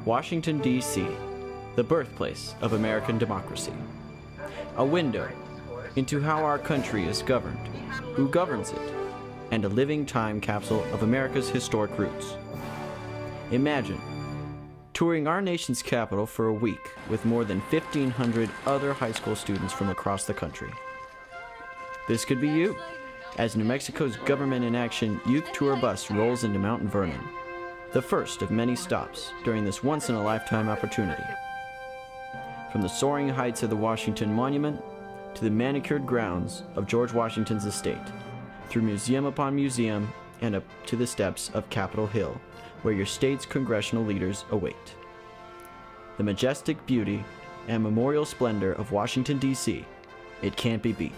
Washington, D.C., the birthplace of American democracy. A window into how our country is governed, who governs it, and a living time capsule of America's historic roots. Imagine touring our nation's capital for a week with more than 1,500 other high school students from across the country. This could be you, as New Mexico's Government in Action Youth Tour bus rolls into Mount Vernon, the first of many stops during this once-in-a-lifetime opportunity. From the soaring heights of the Washington Monument to the manicured grounds of George Washington's estate, through museum upon museum and up to the steps of Capitol Hill, where your state's congressional leaders await. The majestic beauty and memorial splendor of Washington, D.C., it can't be beat.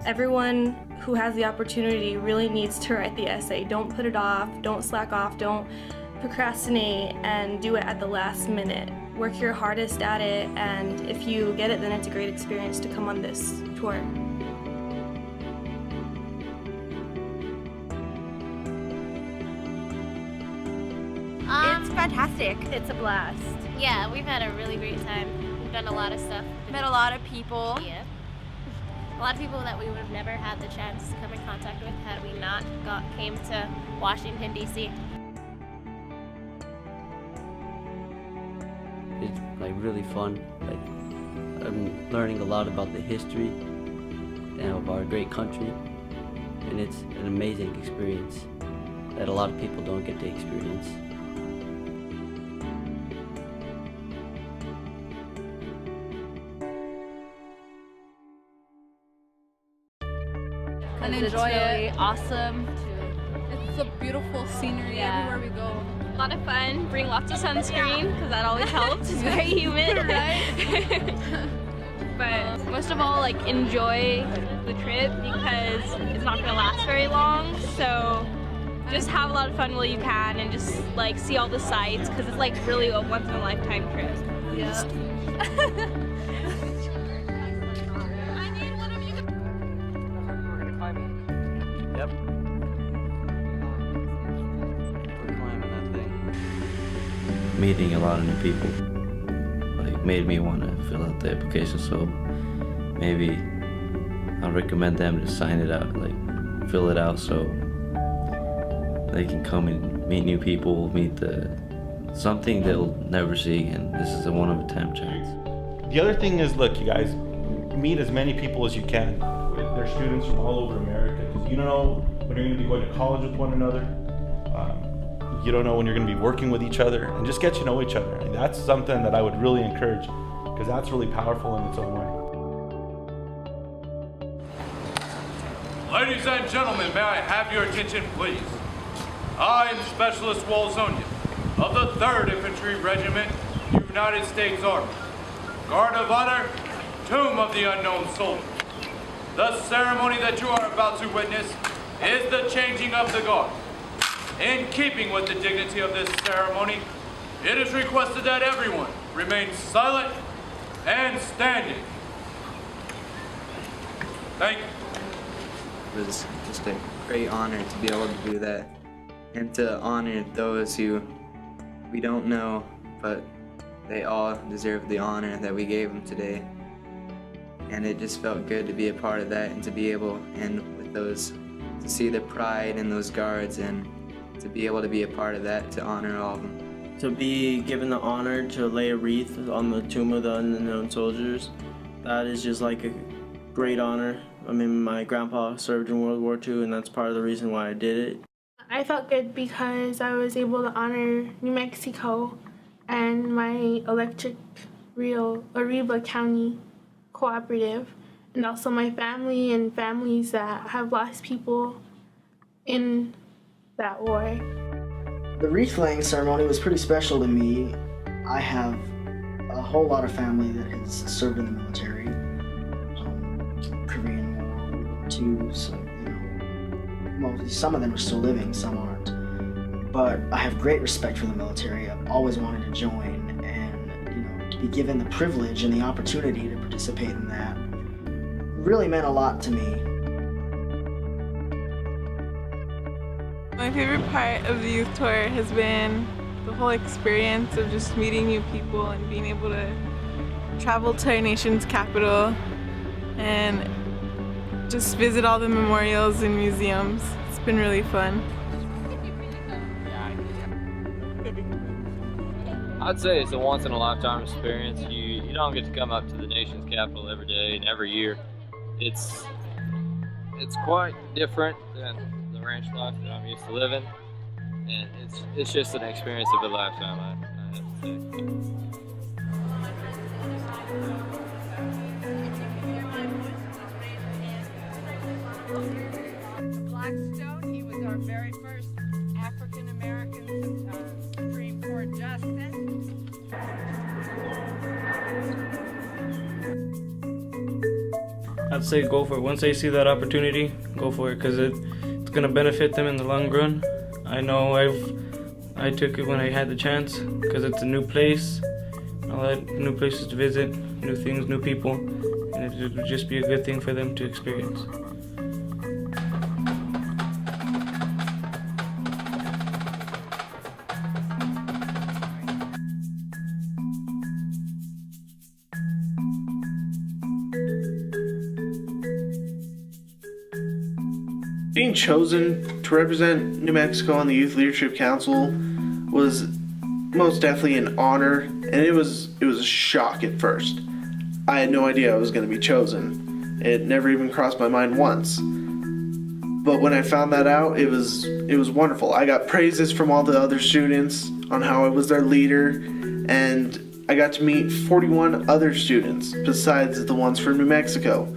Everyone who has the opportunity really needs to write the essay. Don't put it off, don't slack off, don't procrastinate, and do it at the last minute. Work your hardest at it, and if you get it, then it's a great experience to come on this tour. It's fantastic. It's a blast. Yeah, we've had a really great time. We've done a lot of stuff. Met a lot of people. Yeah. A lot of people that we would have never had the chance to come in contact with had we not came to Washington, D.C. It's like really fun. Like I'm learning a lot about the history of our great country, and it's an amazing experience that a lot of people don't get to experience. And enjoy really it. Awesome. It's a beautiful scenery everywhere we go. A lot of fun. Bring lots of sunscreen because that always helps. It's very humid, Right? but most of all, like enjoy the trip because it's not going to last very long. So just have a lot of fun while you can and just like see all the sights because it's like really a once in a lifetime trip. Yeah. Yep. We're climbing that thing. Meeting a lot of new people like made me want to fill out the application, so maybe I'll recommend them to sign it out, like fill it out so they can come and meet new people, meet something they'll never see, and this is a one-of-a-time chance. The other thing is, look, you guys, meet as many people as you can. They're students from all over America, because you don't know when you're going to be going to college with one another. You don't know when you're going to be working with each other, and just get to know each other. And that's something that I would really encourage, because that's really powerful in its own way. Ladies and gentlemen, may I have your attention, please? I am Specialist Walsonian of the 3rd Infantry Regiment, United States Army. Guard of Honor, Tomb of the Unknown Soldier. The ceremony that you are about to witness is the changing of the guard. In keeping with the dignity of this ceremony, it is requested that everyone remain silent and standing. Thank you. It was just a great honor to be able to do that and to honor those who we don't know, but they all deserve the honor that we gave them today. And it just felt good to be a part of that and to be able, and with those, to see the pride in those guards and to be able to be a part of that, to honor all of them. To be given the honor to lay a wreath on the Tomb of the Unknown Soldiers, that is just like a great honor. I mean, my grandpa served in World War II, and that's part of the reason why I did it. I felt good because I was able to honor New Mexico and my electric Arriba County cooperative, and also my family and families that have lost people in that war. The wreath laying ceremony was pretty special to me. I have a whole lot of family that has served in the military, Korean War, World War II, so some of them are still living, some aren't. But I have great respect for the military. I've always wanted to join, and to be given the privilege and the opportunity to participate in that really meant a lot to me. My favorite part of the youth tour has been the whole experience of just meeting new people and being able to travel to our nation's capital and just visit all the memorials and museums. It's been really fun. I'd say it's a once-in-a-lifetime experience. You don't get to come up to the nation's capital every day and every year. It's quite different than the ranch life that I'm used to living, and it's just an experience of a lifetime, I have to say. Blackstone, he was our very first African-American Supreme Court Justice. I'd say go for it. Once they see that opportunity, go for it, because it's going to benefit them in the long run. I know I took it when I had the chance, because it's a new place. I'll have new places to visit, new things, new people, and it would just be a good thing for them to experience. Being chosen to represent New Mexico on the Youth Leadership Council was most definitely an honor, and it was a shock at first. I had no idea I was going to be chosen. It never even crossed my mind once. But when I found that out, it was wonderful. I got praises from all the other students on how I was their leader, and I got to meet 41 other students besides the ones from New Mexico.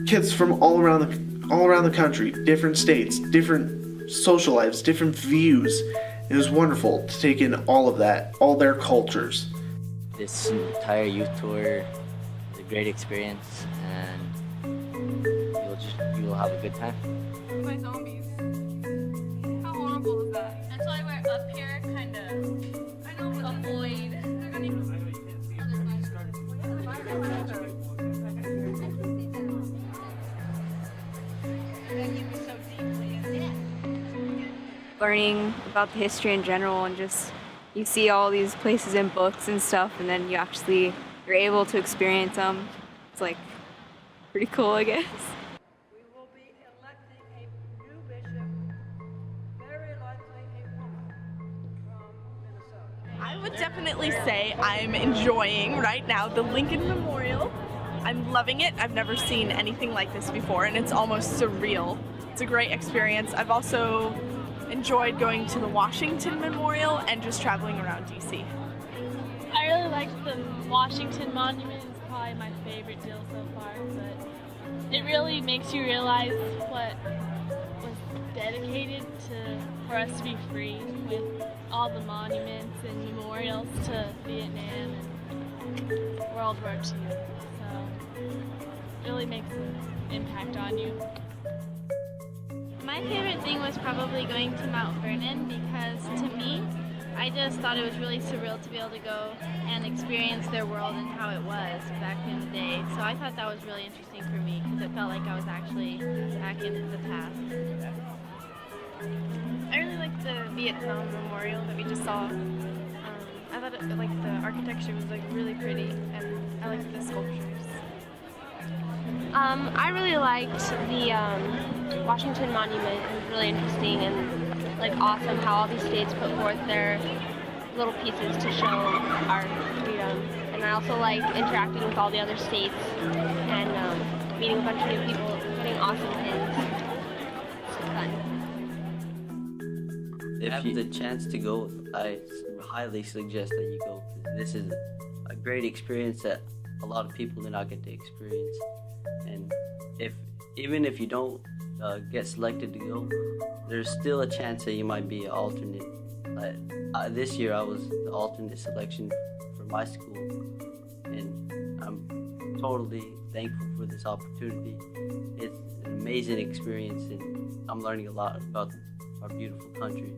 Kids from all around the country, different states, different social lives, different views. It was wonderful to take in all of that, all their cultures. This entire youth tour was a great experience, and you'll have a good time. My zombies. How horrible is that? That's why we're up here, kind of. I know, avoid. They're gonna. Learning about the history in general, and just you see all these places in books and stuff, and then you're able to experience them. It's like pretty cool, I guess. We will be electing a new bishop, very likely a woman from Minnesota. I would definitely say I'm enjoying right now the Lincoln Memorial. I'm loving it. I've never seen anything like this before, and it's almost surreal. It's a great experience. I've also enjoyed going to the Washington Memorial and just traveling around DC. I really liked the Washington Monument. It's probably my favorite deal so far, but it really makes you realize what was dedicated for us to be free, with all the monuments and memorials to Vietnam and World War II. So it really makes an impact on you. My favorite thing was probably going to Mount Vernon, because to me, I just thought it was really surreal to be able to go and experience their world and how it was back in the day. So I thought that was really interesting for me, because it felt like I was actually back in the past. I really liked the Vietnam Memorial that we just saw. I thought the architecture was really pretty, and I liked the sculptures. I really liked the Washington Monument. It was really interesting and awesome how all these states put forth their little pieces to show our freedom. And I also liked interacting with all the other states and meeting a bunch of new people, getting awesome pins. It's fun. If you have the chance to go, I highly suggest that you go, because this is a great experience that a lot of people do not get to experience. And even if you don't get selected to go, there's still a chance that you might be an alternate. This year I was the alternate selection for my school, and I'm totally thankful for this opportunity. It's an amazing experience, and I'm learning a lot about our beautiful country.